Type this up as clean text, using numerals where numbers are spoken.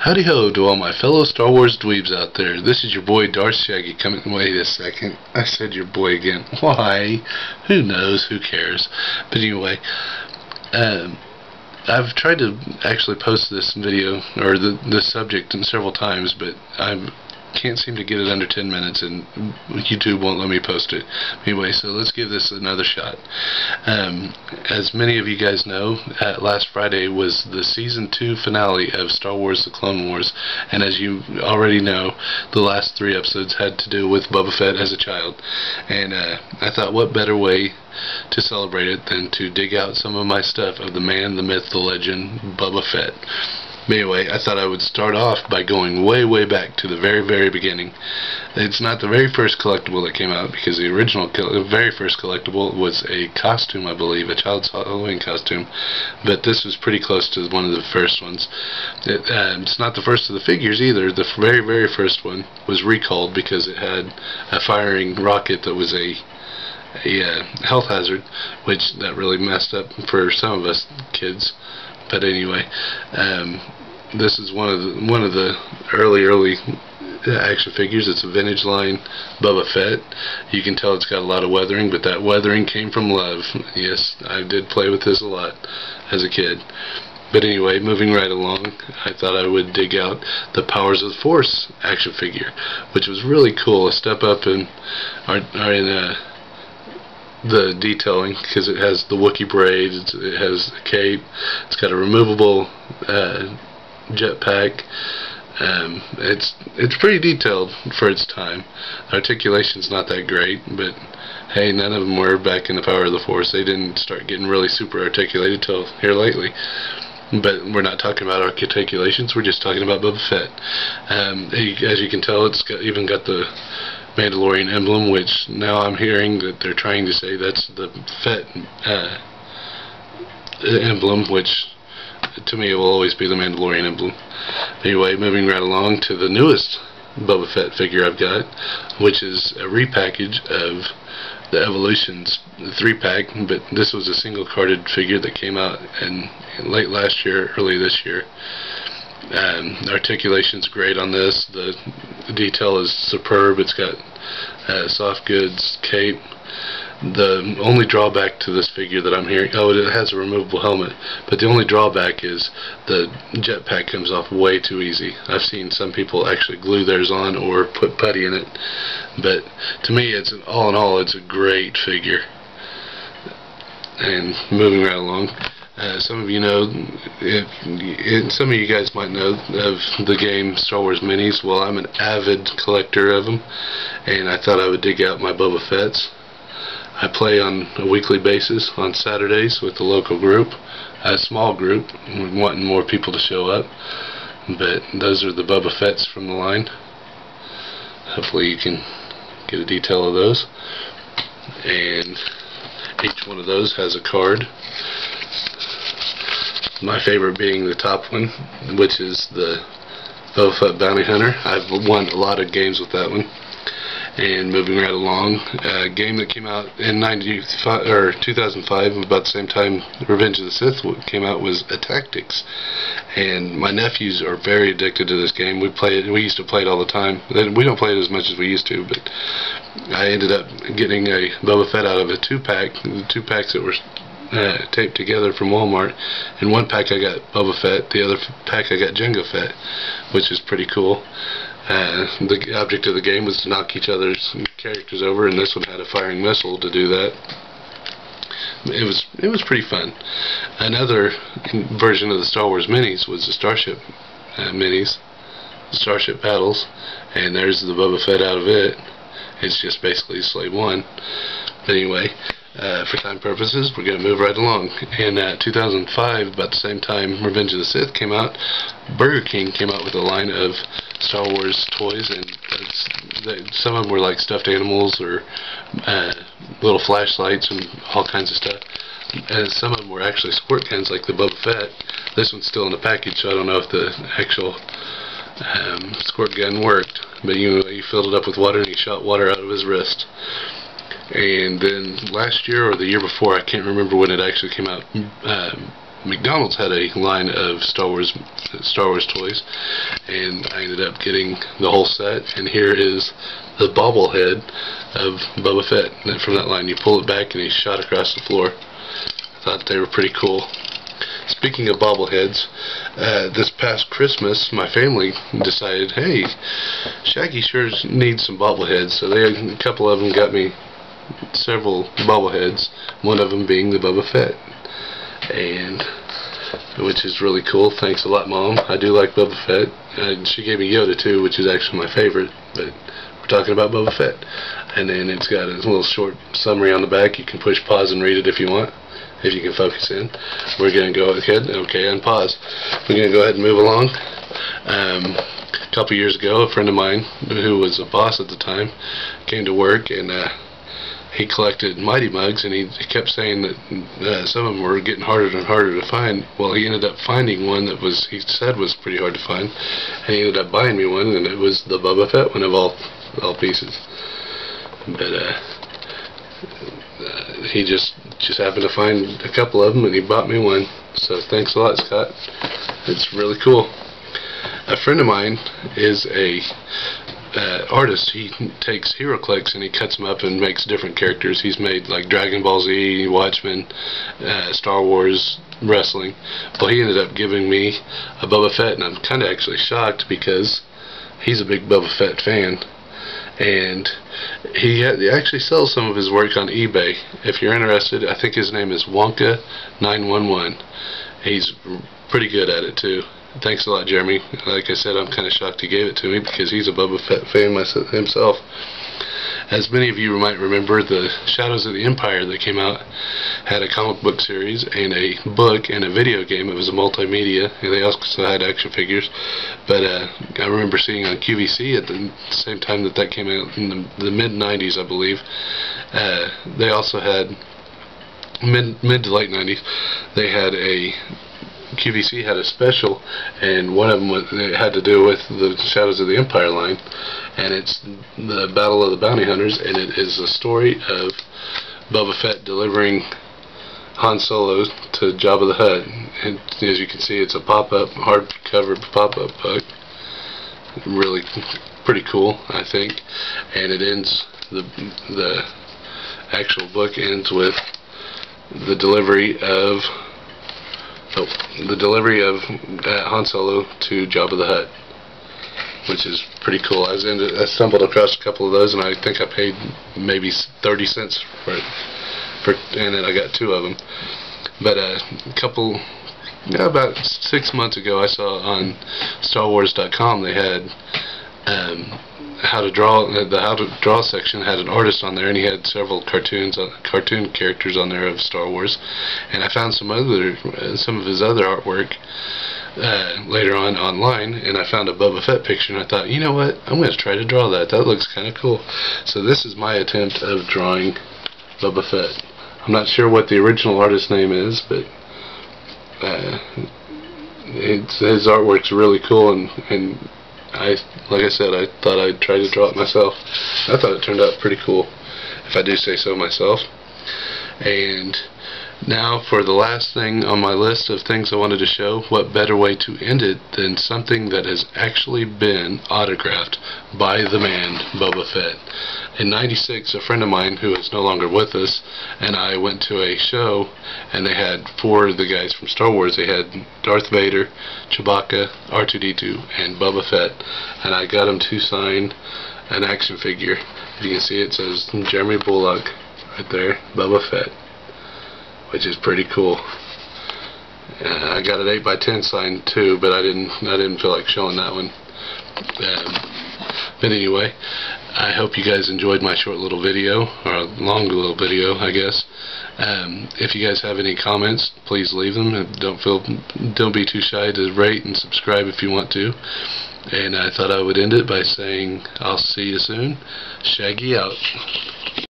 Howdy ho to all my fellow Star Wars dweebs out there. This is your boy Darth Shaggy coming. Wait a second. I said your boy again. Why? Who knows? Who cares? But anyway, I've tried to actually post this video, or this subject, several times, but I can't seem to get it under 10 minutes, and YouTube won't let me post it. Anyway, so let's give this another shot. As many of you guys know, last Friday was the Season 2 finale of Star Wars The Clone Wars, and as you already know, the last 3 episodes had to do with Boba Fett as a child, and I thought what better way to celebrate it than to dig out some of my stuff of the man, the myth, the legend, Boba Fett. Anyway, I thought I would start off by going way back to the very beginning. It's not the very first collectible that came out, because the very first collectible was a costume, I believe, a child's Halloween costume, but this was pretty close to one of the first ones. It's not the first of the figures either. The very first one was recalled because it had a firing rocket that was a health hazard, which that really messed up for some of us kids. But anyway, this is one of the early action figures. It's a vintage line Boba Fett. You can tell it's got a lot of weathering, but that weathering came from love. Yes, I did play with this a lot as a kid. But anyway, moving right along, I thought I would dig out the Powers of the Force action figure, which was really cool. A step up in the detailing, because it has the Wookiee braid, it has a cape, it's got a removable jetpack. It's pretty detailed for its time. The articulation's not that great, but hey, none of them were back in the Power of the Force. They didn't start getting really super articulated till here lately. But we're not talking about articulations, we're just talking about Boba Fett. As you can tell, it's even got the Mandalorian emblem, which now I'm hearing that they're trying to say that's the Fett emblem, which to me will always be the Mandalorian emblem. Anyway, moving right along to the newest Boba Fett figure I've got, which is a repackage of the Evolutions 3-pack, but this was a single carded figure that came out in late last year, early this year. Articulation's great on this. The detail is superb. It's got soft goods, cape. The only drawback to this figure that I'm hearing, it has a removable helmet, but the only drawback is the jetpack comes off way too easy. I've seen some people actually glue theirs on or put putty in it, but to me, all in all, it's a great figure. And moving right along, some of you know, some of you guys might know of the game Star Wars Minis. Well, I'm an avid collector of them, and I thought I would dig out my Boba Fetts. I play on a weekly basis on Saturdays with the local group, a small group, wanting more people to show up. But those are the Boba Fetts from the line. Hopefully you can get a detail of those. And each one of those has a card. My favorite being the top one, which is the Boba Fett Bounty Hunter. I've won a lot of games with that one. And moving right along, a game that came out in 2005, about the same time Revenge of the Sith came out, was A Tactics. And my nephews are very addicted to this game. We used to play it all the time. We don't play it as much as we used to, but I ended up getting a Boba Fett out of a 2-pack. The 2 packs that were taped together from Walmart. In one pack I got Boba Fett, the other pack I got Jango Fett, which is pretty cool. The object of the game was to knock each other's characters over, and this one had a firing missile to do that. It was pretty fun. Another version of the Star Wars Minis was the Starship Minis, the Starship Battles, and there's the Boba Fett out of it. It's just basically Slave 1. But anyway, for time purposes, we're going to move right along. In 2005, about the same time Revenge of the Sith came out, Burger King came out with a line of Star Wars toys, and some of them were like stuffed animals or little flashlights and all kinds of stuff. And some of them were actually squirt guns like the Boba Fett. This one's still in the package, so I don't know if the actual squirt gun worked. But you filled it up with water and he shot water out of his wrist. And then last year or the year before, I can't remember when it actually came out, McDonald's had a line of Star Wars toys, and I ended up getting the whole set. And here is the bobblehead of Boba Fett. And from that line, you pull it back, and he's shot across the floor. I thought they were pretty cool. Speaking of bobbleheads, this past Christmas, my family decided, hey, Shaggy sure needs some bobbleheads. So a couple of them got me several bobbleheads, one of them being the Boba Fett, and which is really cool. Thanks a lot, Mom. I do like Boba Fett. She gave me Yoda too, which is actually my favorite, but we're talking about Boba Fett. And then it's got a little short summary on the back. You can push pause and read it if you want, if you can focus in. We're going to go ahead, okay, unpause. We're going to go ahead and move along. A couple years ago, a friend of mine, who was a boss at the time, came to work, and he collected Mighty Mugs, and he kept saying that some of them were getting harder and harder to find. Well, he ended up finding one that he said was pretty hard to find, and he ended up buying me one, and it was the Boba Fett one of all pieces. But he just happened to find a couple of them, and he bought me one. So thanks a lot, Scott. It's really cool. A friend of mine is a artist. He takes HeroClix and he cuts them up and makes different characters. He's made like Dragon Ball Z, Watchmen, Star Wars, wrestling. Well, he ended up giving me a Boba Fett, and I'm kind of actually shocked because he's a big Boba Fett fan, and he actually sells some of his work on eBay. If you're interested, I think his name is Wonka911. He's pretty good at it too. Thanks a lot, Jeremy. Like I said, I'm kind of shocked he gave it to me because he's a Boba Fett fan himself. As many of you might remember, the Shadows of the Empire that came out had a comic book series and a book and a video game. It was a multimedia, and they also had action figures. But I remember seeing on QVC at the same time that came out in the mid-90s, I believe. They also had mid to late 90s. They had QVC had a special, and one of them had to do with the Shadows of the Empire line, and it's the Battle of the Bounty Hunters, and it is a story of Boba Fett delivering Han Solo to Jabba the Hutt. And as you can see, it's a pop-up, hardcover pop-up book. Really pretty cool, I think. And it ends, the actual book ends with the delivery of Han Solo to Jabba the Hutt, which is pretty cool. I stumbled across a couple of those, and I think I paid maybe 30 cents for it, and then I got two of them. But about 6 months ago, I saw on StarWars.com they had how to draw section had an artist on there, and he had several cartoon characters on there of Star Wars, and I found some of his other artwork later on online, and I found a Boba Fett picture, and I thought, you know what, I'm going to try to draw that. That looks kind of cool. So this is my attempt of drawing Boba Fett. I'm not sure what the original artist's name is, but his artwork's really cool, and like I said, I thought I'd try to draw it myself. I thought it turned out pretty cool, if I do say so myself. And now for the last thing on my list of things I wanted to show, what better way to end it than something that has actually been autographed by the man, Boba Fett. In '96, a friend of mine who is no longer with us and I went to a show, and they had four of the guys from Star Wars. They had Darth Vader, Chewbacca, R2-D2, and Boba Fett, and I got them to sign an action figure. If you can see, it says Jeremy Bullock right there, Boba Fett, which is pretty cool. I got an 8x10 signed too, but I didn't feel like showing that one. But anyway, I hope you guys enjoyed my short little video, or a long little video, I guess. If you guys have any comments, please leave them. Don't be too shy to rate and subscribe if you want to. And I thought I would end it by saying, I'll see you soon. Shaggy out.